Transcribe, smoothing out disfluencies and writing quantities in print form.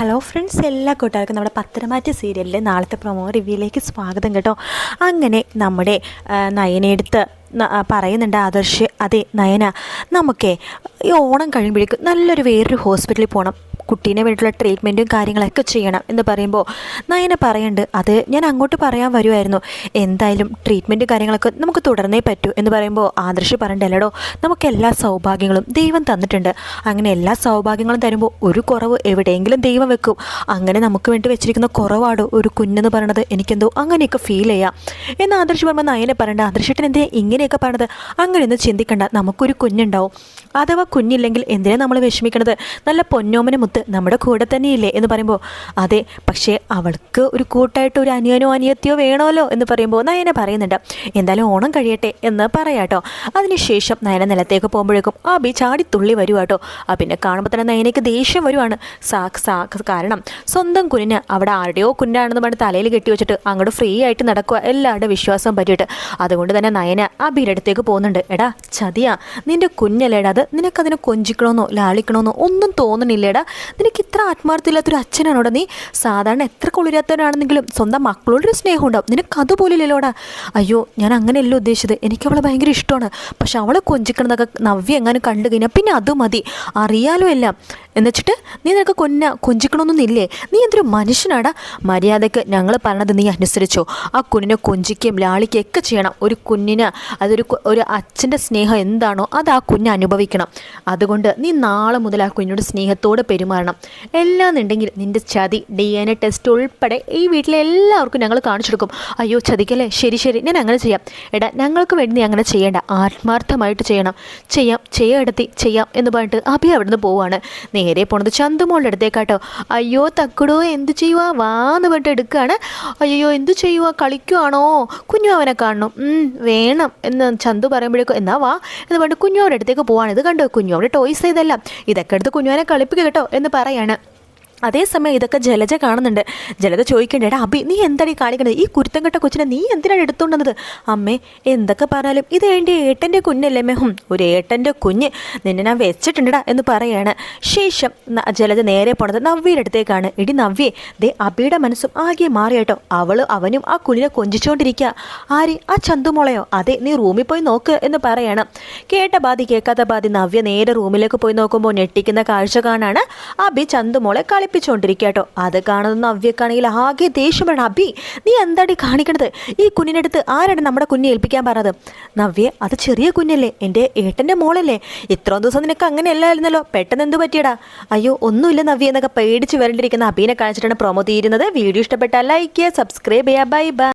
Hello friends, എല്ലാ കൂട്ടുകാർക്കും നമ്മുടെ പത്തരമാറ്റ് സീരിയലിലെ നാളത്തെ പ്രൊമോ റിവ്യൂയിലേക്ക് സ്വാഗതം കേട്ടോ. അങ്ങനെ നമ്മുടെ നയനയെടുത്ത് പറയുന്നുണ്ട് ആദർശ്, അതെ നയന, നമുക്കേ ഈ ഓണം കഴിയുമ്പോഴേക്കും നല്ലൊരു വേറൊരു ഹോസ്പിറ്റലിൽ പോകണം, കുട്ടീനെ വേണ്ടിയിട്ടുള്ള ട്രീറ്റ്മെൻറ്റും കാര്യങ്ങളൊക്കെ ചെയ്യണം എന്ന് പറയുമ്പോൾ നയന പറയുന്നുണ്ട്, അത് ഞാൻ അങ്ങോട്ട് പറയാൻ വരുമായിരുന്നു, എന്തായാലും ട്രീറ്റ്മെൻറ്റും കാര്യങ്ങളൊക്കെ നമുക്ക് തുടർന്നേ പറ്റൂ എന്ന് പറയുമ്പോൾ ആദർശ് പറയണ്ടല്ലോ, നമുക്ക് എല്ലാ സൗഭാഗ്യങ്ങളും ദൈവം തന്നിട്ടുണ്ട്, അങ്ങനെ എല്ലാ സൗഭാഗ്യങ്ങളും തരുമ്പോൾ ഒരു കുറവ് എവിടെയെങ്കിലും ദൈവം വെക്കും, അങ്ങനെ നമുക്ക് വേണ്ടി വെച്ചിരിക്കുന്ന കുറവാടോ ഒരു കുഞ്ഞെന്ന് പറയണത്, എനിക്കെന്തോ അങ്ങനെയൊക്കെ ഫീൽ ചെയ്യാം എന്ന് ആദർശ് പറയുമ്പോൾ നയനെ പറയണ്ട, ആദർശേട്ടൻ എന്തേ ഇങ്ങനെയൊക്കെ പറയണത്, അങ്ങനെയൊന്നും ചിന്തിക്കണ്ട, നമുക്കൊരു കുഞ്ഞുണ്ടാവും, അഥവാ കുഞ്ഞില്ലെങ്കിൽ എന്തിനാ നമ്മൾ വിഷമിക്കണത്, നല്ല പൊന്നോമന മുത്ത് നമ്മുടെ കൂടെ തന്നെയില്ലേ എന്ന് പറയുമ്പോൾ അതെ, പക്ഷേ അവൾക്ക് ഒരു കൂട്ടായിട്ട് ഒരു അനിയനോ അനിയത്തിയോ വേണമല്ലോ എന്ന് പറയുമ്പോൾ നയന പറയുന്നുണ്ട്, എന്തായാലും ഓണം കഴിയട്ടെ എന്ന് പറയാട്ടോ. അതിനുശേഷം നയന നിലത്തേക്ക് പോകുമ്പോഴേക്കും അബി ചാടിത്തുള്ളി വരുവാട്ടോ. പിന്നെ കാണുമ്പോൾ തന്നെ നയനയ്ക്ക് ദേഷ്യം വരുവാണ്. കാരണം സ്വന്തം കുഞ്ഞിന് അവിടെ ആരുടെയോ കുഞ്ഞാണെന്ന് പറഞ്ഞ് തലയിൽ കെട്ടി വെച്ചിട്ട് അങ്ങോട്ട് ഫ്രീ ആയിട്ട് നടക്കുക, എല്ലാവരുടെ വിശ്വാസം പറ്റിയിട്ട്. അതുകൊണ്ട് തന്നെ നയന അബിയുടെ അടുത്തേക്ക് പോകുന്നുണ്ട്. എടാ ചതിയാ, നിൻ്റെ കുഞ്ഞല്ലേടാ അത്, നിനക്കതിനെ കൊഞ്ചിക്കണമെന്നോ ലാളിക്കണമെന്നോ ഒന്നും തോന്നണില്ലേടാ, നിനക്ക് ഇത്ര ആത്മാർത്ഥമില്ലാത്തൊരു അച്ഛനാണോടാ നീ, സാധാരണ എത്ര കൊള്ളിരാത്തവനാണെന്നെങ്കിലും സ്വന്തം മക്കളോടൊരു സ്നേഹം ഉണ്ടാവും, നിനക്കതുപോലില്ലല്ലോടാ. അയ്യോ ഞാൻ അങ്ങനെയല്ലോ ഉദ്ദേശിച്ചത്, എനിക്ക് അവളെ ഭയങ്കര ഇഷ്ടമാണ്, പക്ഷെ അവളെ കൊഞ്ചിക്കണതൊക്കെ നവ്യ എങ്ങാനും കണ്ടു കഴിഞ്ഞാൽ പിന്നെ അത് മതി, അറിയാലോ എല്ലാം, എന്നുവെച്ചിട്ട് നീ നിനക്ക് കൊഞ്ചിക്കണമെന്നൊന്നില്ലേ, നീ എന്തൊരു മനുഷ്യനാടാ, മര്യാദയ്ക്ക് ഞങ്ങൾ പറഞ്ഞത് നീ അനുസരിച്ചോ, ആ കുഞ്ഞിനെ കൊഞ്ചിക്കുകയും ലാളിക്കുകയും ഒക്കെ ചെയ്യണം, ഒരു കുഞ്ഞിന് ഒരു അച്ഛൻ്റെ സ്നേഹം എന്താണോ അത് ആ കുഞ്ഞ് അനുഭവിക്കണം, അതുകൊണ്ട് നീ നാളെ മുതൽ ആ കുഞ്ഞിനോട് സ്നേഹത്തോടെ പെരുമാറണം, എല്ലാന്നുണ്ടെങ്കിൽ നിൻ്റെ ചതി DNA ടെസ്റ്റ് ഉൾപ്പെടെ ഈ വീട്ടിലെ എല്ലാവർക്കും ഞങ്ങൾ കാണിച്ചു കൊടുക്കും. അയ്യോ ചതിക്കല്ലേ, ശരി ശരി ഞാൻ അങ്ങനെ ചെയ്യാം, എടാ ഞങ്ങൾക്ക് വേണ്ടി നീ അങ്ങനെ ചെയ്യേണ്ട, ആത്മാർത്ഥമായിട്ട് ചെയ്യണം, ചെയ്യാം എന്ന് പറഞ്ഞിട്ട് അഭി അവിടുന്ന് പോവാണ്. നേരെ പോണത് ചന്തുമോളുടെ അടുത്തേക്കാട്ടോ. അയ്യോ തക്കടോ എന്ത് ചെയ്യുക വാന്ന് പറഞ്ഞിട്ട് എടുക്കുകയാണ്. അയ്യോ എന്ത് ചെയ്യുക, കളിക്കുവാണോ, കുഞ്ഞു അവനെ കാണണം, വേണം എന്ന് ചന്തു പറയുമ്പോഴേക്കും എന്നാ വാ എന്ന് പറഞ്ഞിട്ട് കുഞ്ഞു അവരുടെ അടുത്തേക്ക് പോവാണ്. ഇത് കണ്ടോ കുഞ്ഞു അവിടെ ടോയ്സ് ഇതെല്ലാം, ഇതൊക്കെ എടുത്ത് കുഞ്ഞുവിനെ കളിപ്പിക്കുക കേട്ടോ എന്ന് പറയാണ്. അതേസമയം ഇതൊക്കെ ജലജ കാണുന്നുണ്ട്. ജലജ ചോദിക്കേണ്ടേടാ അബി നീ എന്താണ് ഈ കാണിക്കണത്, ഈ കുരുത്തം കെട്ട കൊച്ചിനെ നീ എന്തിനാണ് എടുത്തുകൊണ്ടത്, അമ്മേ എന്തൊക്കെ പറഞ്ഞാലും ഇത് എൻ്റെ ഏട്ടൻ്റെ കുഞ്ഞല്ലേ മെഹും, ഒരു ഏട്ടൻ്റെ കുഞ്ഞ് നിന്നെ ഞാൻ വെച്ചിട്ടുണ്ടടാ എന്ന് പറയാണ്. ശേഷം ജലജ നേരെ പോണത് നവ്യയുടെ അടുത്തേക്കാണ്. ഇടി നവ്യേ, ദേ അബിയുടെ മനസ്സും ആകെ മാറിയേട്ടോ, അവനും ആ കുഞ്ഞിനെ കൊഞ്ചിച്ചുകൊണ്ടിരിക്കുക. ആര്, ആ ചന്തുമോളയോ, അതെ നീ റൂമിൽ പോയി നോക്ക് എന്ന് പറയാണ്. കേട്ട ബാധി കേൾക്കാത്ത ബാധി നവ്യ നേരെ റൂമിലേക്ക് പോയി നോക്കുമ്പോൾ ഞെട്ടിക്കുന്ന കാഴ്ച കാണാണ്. അബി ചന്തുമോളെ കളിപ്പിച്ചുകൊണ്ടിരിക്കട്ടോ. അത് കാണുന്ന നവ്യക്കാണെങ്കിൽ ആകെ ദേഷ്യം വേണം. അബി നീ എന്താടി കാണിക്കണത്, ഈ കുഞ്ഞിനടുത്ത് ആരാണ് നമ്മുടെ കുഞ്ഞെ ഏൽപ്പിക്കാൻ പറഞ്ഞത്, നവ്യ അത് ചെറിയ കുഞ്ഞല്ലേ, എൻ്റെ ഏട്ടൻ്റെ മോളല്ലേ, ഇത്രയും ദിവസം നിനക്ക് അങ്ങനെ അല്ലായിരുന്നല്ലോ, പെട്ടെന്ന് എന്ത് പറ്റിയടാ, അയ്യോ ഒന്നുമില്ല നവ്യ എന്നൊക്കെ പേടിച്ച് വരണ്ടിരിക്കുന്ന അബീനെ കാണിച്ചിട്ടാണ് പ്രൊമോ തീരുന്നത്. വീഡിയോ ഇഷ്ടപ്പെട്ടാൽ ലൈക്ക് ചെയ്യുക, സബ്സ്ക്രൈബ് ചെയ്യുക, ബൈ ബൈ.